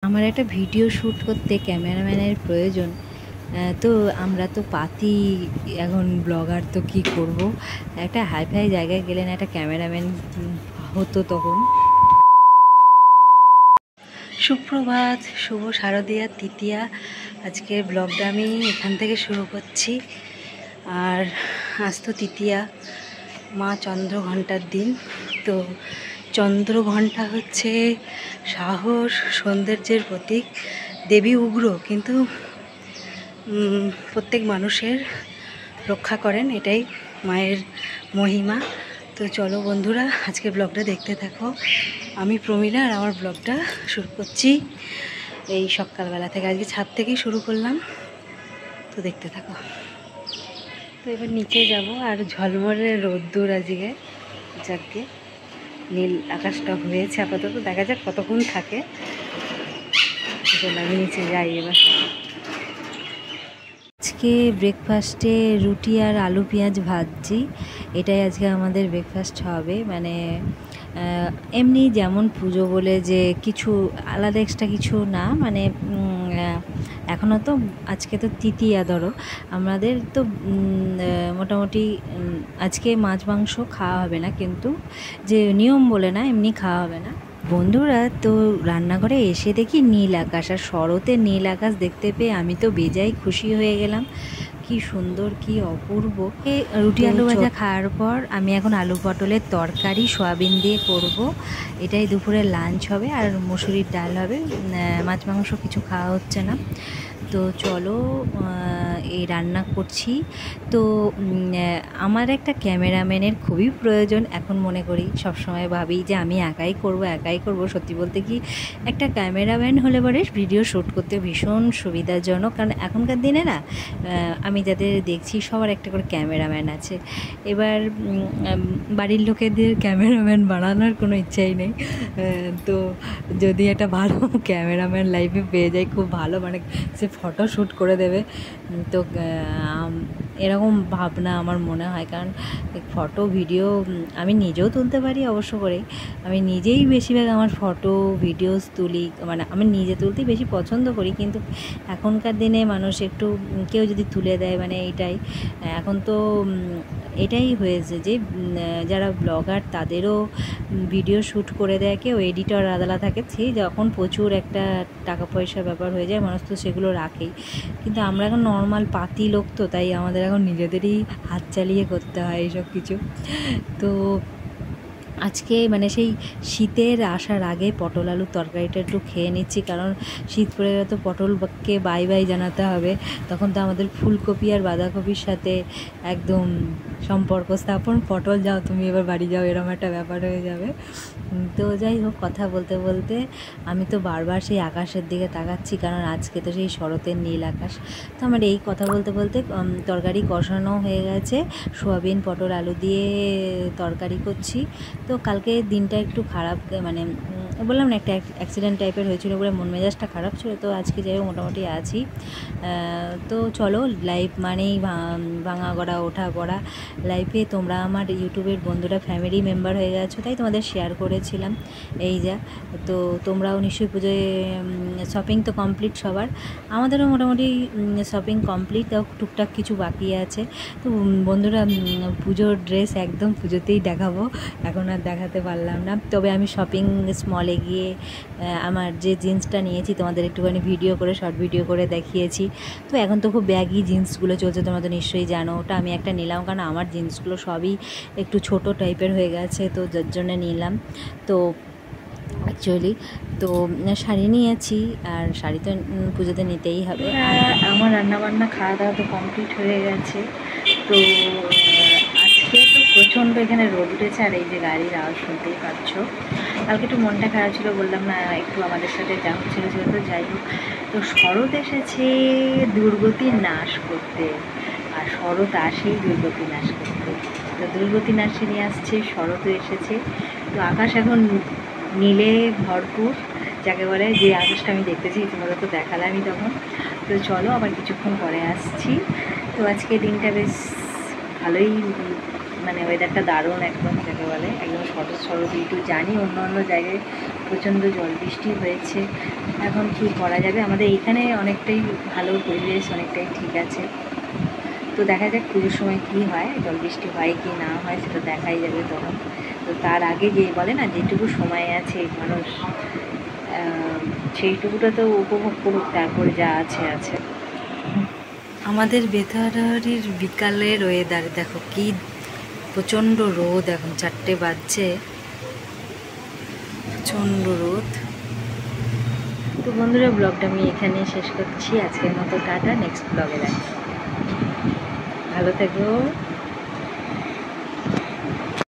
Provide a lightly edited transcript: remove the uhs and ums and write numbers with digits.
আমার একটা video shoot করতে ক্যামেরাম্যানের প্রয়োজন। তো আমরা তো পাতি এখন ব্লগার, তো কি করব, একটা হাইফাই জায়গায় গেলে না একটা ক্যামেরাম্যান হতো তখন। সুপ্রভাত, শুভ শারদীয়া তৃতীয়া। আজকের ব্লগটা আমি এখান থেকে শুরু করছি। আর আজ তো তৃতীয়া, মা চন্দ্রঘণ্টার দিন। তো চন্দ্রঘণ্টা হচ্ছে সাহস, সৌন্দর্যের প্রতীক। দেবী উগ্র, কিন্তু প্রত্যেক মানুষের রক্ষা করেন, এটাই মায়ের মহিমা। তো চলো বন্ধুরা, আজকে ব্লগটা দেখতে থাকো। আমি প্রমীলা, আর আমার ব্লগটা শুরু করছি এই সকালবেলা থেকে। আজকে ছাদ থেকেই শুরু করলাম, তো দেখতে থাকো। তো এবার নিচে যাব, আর ঝলমলে রোদ্দুর আজকে, যাকে নীল আকাশটা হয়েছে আপাতত, দেখা যাক কতক্ষণ থাকে। চলো আমি নিচে যাই এবার। আজকে ব্রেকফাস্টে রুটি আর আলু পেঁয়াজ ভাজছি, এটাই আজকে আমাদের ব্রেকফাস্ট হবে। মানে এমনি যেমন পুজো বলে যে কিছু আলাদা এক্সট্রা কিছু না, মানে এখনও তো আজকে তো তৃতীয়া, ধরো আমাদের তো মোটামুটি আজকে মাছ মাংস খাওয়া হবে না, কিন্তু যে নিয়ম বলে না, এমনি খাওয়া হবে না। বন্ধুরা, তো রান্নাঘরে এসে দেখি নীল আকাশ, আর শরতে নীল আকাশ দেখতে পেয়ে আমি তো বেজায় খুশি হয়ে গেলাম। কি সুন্দর, কি অপূর্ব। রুটি আলু ভাজা খাওয়ার পর আমি এখন আলু পটলের তরকারি সয়াবিন দিয়ে করব। এটাই দুপুরে লাঞ্চ হবে, আর মুসুরির ডাল হবে। মাছ মাংস কিছু খাওয়া হচ্ছে না। তো চলো এই রান্না করছি। তো আমার একটা ক্যামেরাম্যানের খুবই প্রয়োজন এখন মনে করি, সবসময় ভাবি যে আমি একাই করব। সত্যি বলতে কি, একটা ক্যামেরাম্যান হলে পরে ভিডিও শ্যুট করতে ভীষণ সুবিধাজনক, কারণ এখনকার দিনে না আমি যাদের দেখছি সবার একটা করে ক্যামেরাম্যান আছে। এবার বাড়ির লোকেদের ক্যামেরাম্যান বানানোর কোনো ইচ্ছাই নেই। তো যদি একটা ভালো ক্যামেরাম্যান লাইফে পেয়ে যায়, খুব ভালো, মানে সে ফটো শ্যুট করে দেবে। তো এরকম ভাবনা আমার মনে হয়, কারণ ফটো ভিডিও আমি নিজেও তুলতে পারি অবশ্য করে। আমি নিজেই বেশিরভাগ আমার ফটো ভিডিওস তুলি, মানে আমি নিজে তুলতেই বেশি পছন্দ করি। কিন্তু এখনকার দিনে মানুষ একটু কেউ যদি তুলে দেয়, মানে এটাই এখন তো এটাই হয়েছে যে যারা ব্লগার তাদেরও ভিডিও শ্যুট করে দেয়, কেউ এডিটর আলাদা থাকে। সেই যখন প্রচুর একটা টাকা পয়সার ব্যাপার হয়ে যায়, মানুষ তো সেগুলো রাখেই। কিন্তু আমরা এখন নর্মাল পাতি লোক, তো তাই আমাদের এখন নিজেদেরই হাত চালিয়ে করতে হয় এইসব কিছু। তো আজকে মানে সেই শীতের আসার আগে পটল আলুর তরকারিটা একটু খেয়ে নিচ্ছি, কারণ শীত পড়ে গেলে তো পটলকে বাই বাই জানাতে হবে। তখন তো আমাদের ফুলকপি আর বাঁধাকপির সাথে একদম সম্পর্ক স্থাপন। পটল যাও তুমি, এবার বাড়ি যাও, এরকম একটা ব্যাপার হয়ে যাবে। তো যাই হোক, কথা বলতে বলতে আমি তো বারবার সেই আকাশের দিকে তাকাচ্ছি, কারণ আজকে তো সেই শরতের নীল আকাশ। তো আমার এই কথা বলতে বলতে তরকারি কষানো হয়ে গেছে, সোয়াবিন পটল আলু দিয়ে তরকারি করছি। তো কালকে দিনটা একটু খারাপ, মানে বললাম না একটা অ্যাক্সিডেন্ট টাইপের হয়েছিল বলে মন মেজাজটা খারাপ ছিল। তো আজকে যাই হোক মোটামুটি আছি। তো চলো, লাইভ মানেই ভাঙা গড়া ওঠা পড়া। লাইফে তোমরা আমার ইউটিউবের বন্ধুরা ফ্যামিলি মেম্বার হয়ে গেছো, তাই তোমাদের শেয়ার করেছিলাম। এই যা, তো তোমরাও নিশ্চয়ই পুজোয় শপিং তো কমপ্লিট সবার, আমাদেরও মোটামুটি শপিং কমপ্লিট, তাও টুকটাক কিছু বাকি আছে। তো বন্ধুরা, পুজোর ড্রেস একদম পুজোতেই দেখাবো, এখন আর দেখাতে পারলাম না। তবে আমি শপিং স্মলে গিয়ে আমার যে জিন্সটা নিয়েছি তোমাদের একটুখানি ভিডিও করে, শর্ট ভিডিও করে দেখিয়েছি। তো এখন তো খুব ব্যাগি জিন্সগুলো চলছে, তোমরা তো নিশ্চয়ই জানো। ওটা আমি একটা নিলাম, কারণ আমার জিন্সগুলো সবই একটু ছোট টাইপের হয়ে গেছে, তো যার জন্য নিলাম। তো অ্যাকচুয়ালি তো শাড়ি নিয়েছি, আর শাড়ি তো পুজোতে নিতেই হবে। আমার রান্নাবান্না খাওয়া দাওয়া তো কমপ্লিট হয়ে গেছে। তো আজকে তো প্রচণ্ড এখানে রোদ উঠেছে, আর এই যে গাড়ির আওয়াজ শুনতেই পাচ্ছ। কালকে একটু মনটা খারাপ ছিল, বললাম না একটু আমাদের সাথে যা হচ্ছিল ছিল। তো যাই হোক, তো শরৎ এসেছে দুর্গতির নাশ করতে, আর শরৎ আসেই দুর্গতি নাশ করতে। তো দুর্গতি নাশিনী আসছে, শরৎও এসেছে। তো আকাশ এখন নীলে ভরপুর, যাকে বলে যে আকাশটা আমি দেখতেছি, তোমাদের তো দেখালামই তখন। তো চলো আবার কিছুক্ষণ পরে আসছি। তো আজকে দিনটা বেশ ভালোই, মানে ওয়েদারটা দারুণ একদম, যাকে বলে একদম শরৎ শরৎ। একটু জানি অন্য অন্য জায়গায় প্রচণ্ড জল বৃষ্টি হয়েছে। এখন কি করা যাবে, আমাদের এখানে অনেকটাই ভালো পরিবেশ, অনেকটাই ঠিক আছে। তো দেখা যাক পুজোর সময় কি হয়, জল বৃষ্টি হয় কি না হয় সেটা দেখাই যাবে তখন। তো তার আগে যে বলে না যেটুকু সময় আছে মানুষ সেইটুকুটা তো উপভোগ করুক, তারপরে যা আছে আছে। আমাদের বেতারির বিকালের ওয়েদার দেখো কি প্রচণ্ড রোদ, এখন 4টে বাজছে, প্রচণ্ড রোদ। তো বন্ধুরা ব্লগটা আমি এখানে শেষ করছি, আজকের মতো টাটা, নেক্সট ব্লগে দেখা। ভালো থেকো।